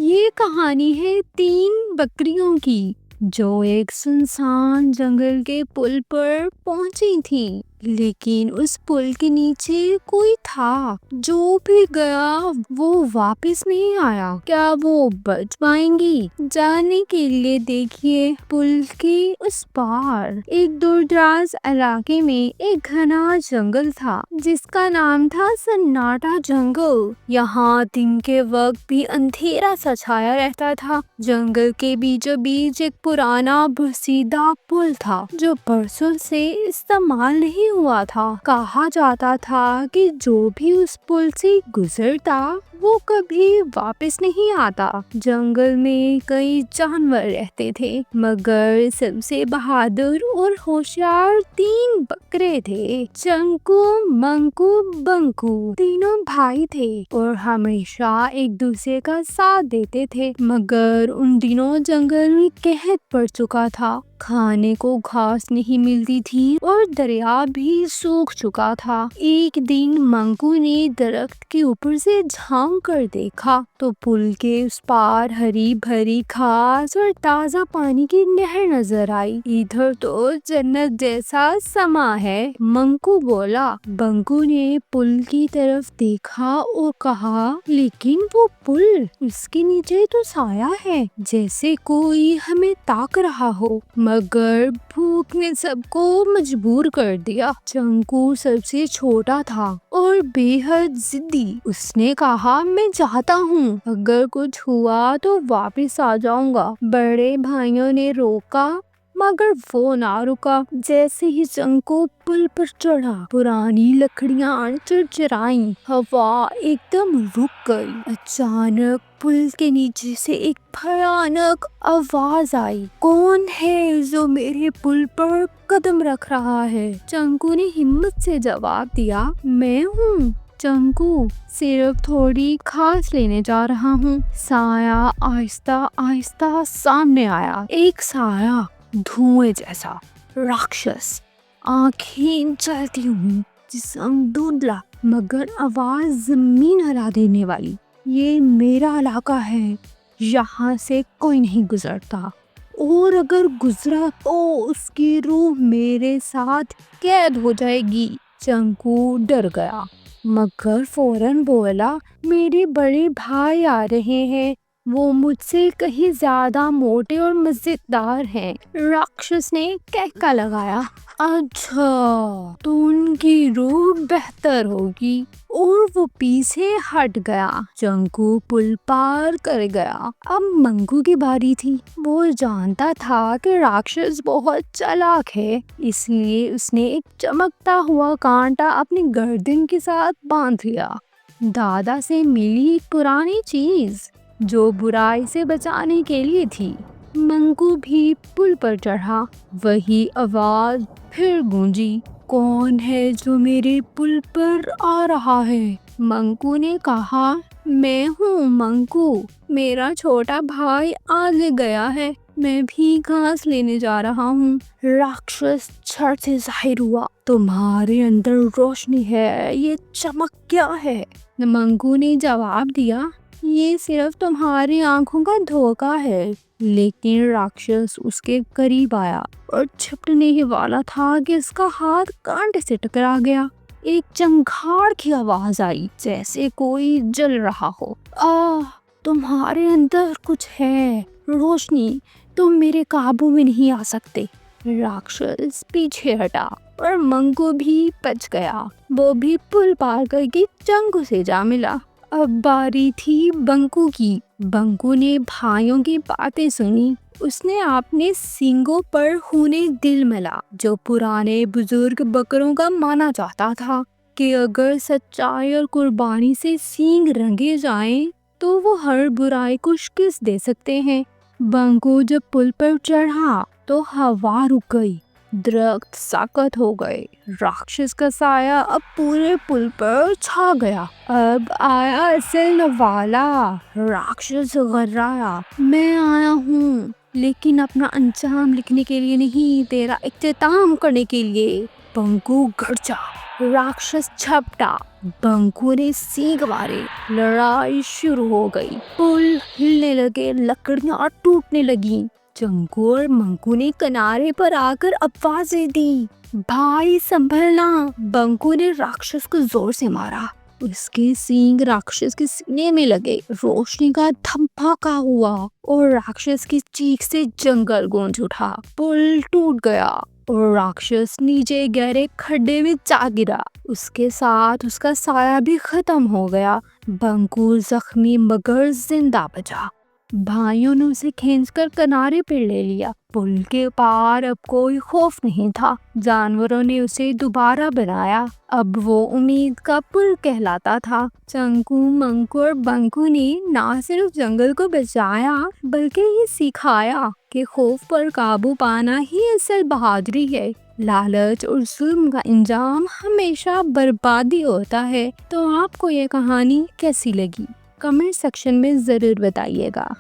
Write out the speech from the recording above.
ये कहानी है 3 बकरियों की जो एक सुनसान जंगल के पुल पर पहुंची थी। लेकिन उस पुल के नीचे कोई था। जो भी गया वो वापस नहीं आया। क्या वो बच पाएंगी? जानने के लिए देखिए पुल के उस पार एक दूरदराज इलाके में एक घना जंगल था जिसका नाम था सन्नाटा जंगल। यहाँ दिन के वक्त भी अंधेरा सा छाया रहता था। जंगल के बीचों बीच एक पुराना बुसीदा पुल था जो बरसों से इस्तेमाल नहीं हुआ था। कहा जाता था कि जो भी उस पुल से गुजरता वो कभी वापस नहीं आता। जंगल में कई जानवर रहते थे मगर सबसे बहादुर और होशियार 3 बकरे थे। चंकू, मंकू, बंकू तीनों भाई थे और हमेशा एक दूसरे का साथ देते थे। मगर उन दिनों जंगल में कहर पड़ चुका था। खाने को घास नहीं मिलती थी और दरिया भी सूख चुका था। एक दिन मंकू ने दरख्त के ऊपर से झांक कर देखा तो पुल के उस पार हरी भरी घास और ताजा पानी की नहर नजर आई। इधर तो जन्नत जैसा समा है, मंकू बोला। बंकू ने पुल की तरफ देखा और कहा, लेकिन वो पुल, उसके नीचे तो साया है, जैसे कोई हमें ताक रहा हो। मगर भूख ने सबको मजबूर कर दिया। चंकू सबसे छोटा था और बेहद जिद्दी। उसने कहा, मैं चाहता हूँ, अगर कुछ हुआ तो वापस आ जाऊंगा। बड़े भाइयों ने रोका मगर वो ना रुका। जैसे ही चंकू पुल पर चढ़ा पुरानी लकड़ियां चिरचिराई, हवा एकदम रुक गई। अचानक पुल के नीचे से एक भयानक आवाज आई, कौन है जो मेरे पुल पर कदम रख रहा है? चंकू ने हिम्मत से जवाब दिया, मैं हूँ। चंकू, सिर्फ थोड़ी घास लेने जा रहा हूँ। साया आहिस्ता आहिस्ता सामने आया। एक साया, धुएं जैसा राक्षस, आंखें जलती हुई, जिस्म धुंधला मगर आवाज जमीन हिला देने वाली। ये मेरा इलाका है, यहाँ से कोई नहीं गुजरता, और अगर गुजरा तो उसकी रूह मेरे साथ कैद हो जाएगी। चंकू डर गया मगर फौरन बोला, मेरे बड़े भाई आ रहे हैं, वो मुझसे कहीं ज्यादा मोटे और मजेदार हैं। राक्षस ने कहका लगाया, अच्छा तो उनकी रूह बेहतर होगी, और वो पीछे हट गया। चंकू पुल पार कर गया। अब मंकू की बारी थी। वो जानता था कि राक्षस बहुत चालाक है, इसलिए उसने एक चमकता हुआ कांटा अपनी गर्दन के साथ बांध लिया। दादा से मिली एक पुरानी चीज जो बुराई से बचाने के लिए थी। मंकू भी पुल पर चढ़ा। वही आवाज फिर गूंजी, कौन है जो मेरे पुल पर आ रहा है? मंकू ने कहा, मैं हूँ मंकू, मेरा छोटा भाई आगे गया है, मैं भी घास लेने जा रहा हूँ। राक्षस झट से जाहिर हुआ, तुम्हारे अंदर रोशनी है, ये चमक क्या है? मंकू ने जवाब दिया, ये सिर्फ तुम्हारी आंखों का धोखा है। लेकिन राक्षस उसके करीब आया और छिपने ही वाला था कि उसका हाथ कांटे से टकरा गया। एक चंगाड़ की आवाज आई, जैसे कोई जल रहा हो। तुम्हारे अंदर कुछ है, रोशनी, तुम मेरे काबू में नहीं आ सकते। राक्षस पीछे हटा और मंकू भी बच गया। वो भी पुल पार करके चंकू से जा मिला। अब बारी थी बंकू की। बंकू ने भाइयों की बातें सुनी। उसने अपने सींगों पर खूने दिल मिला जो पुराने बुजुर्ग बकरों का माना जाता था कि अगर सच्चाई और कुर्बानी से सींग रंगे जाएं तो वो हर बुराई को शिकस्त दे सकते हैं। बंकू जब पुल पर चढ़ा तो हवा रुक गई, दरख्त सख्त हो गए। राक्षस का साया अब पूरे पुल पर छा गया। अब आया असल वाला। राक्षस गर्राया, मैं आया हूँ, लेकिन अपना अंजाम लिखने के लिए नहीं, तेरा इख्तिताम करने के लिए। बंकू गरजा। राक्षस झपटा बंकू ने सींग मारे, लड़ाई शुरू हो गई। पुल हिलने लगे, लकड़ियां टूटने लगी। चंकू और मंकू ने किनारे पर आकर आवाजें दी, भाई संभलना। बंकू ने राक्षस को जोर से मारा, उसके सींग राक्षस के सीने में लगे। रोशनी का धमाका हुआ और राक्षस की चीख से जंगल गूंज उठा। पुल टूट गया और राक्षस नीचे गहरे खड्डे में जा गिरा। उसके साथ उसका साया भी खत्म हो गया। बंकू जख्मी मगर जिंदा बचा। भाइयों ने उसे खींचकर किनारे पे ले लिया। पुल के पार अब कोई खौफ नहीं था। जानवरों ने उसे दोबारा बनाया। अब वो उम्मीद का पुल कहलाता था। चंकू, मंकू और बंकू ने ना सिर्फ जंगल को बचाया बल्कि ये सिखाया कि खौफ पर काबू पाना ही असल बहादुरी है। लालच और जुल्म का अंजाम हमेशा बर्बादी होता है। तो आपको ये कहानी कैसी लगी? कमेंट सेक्शन में जरूर बताइएगा।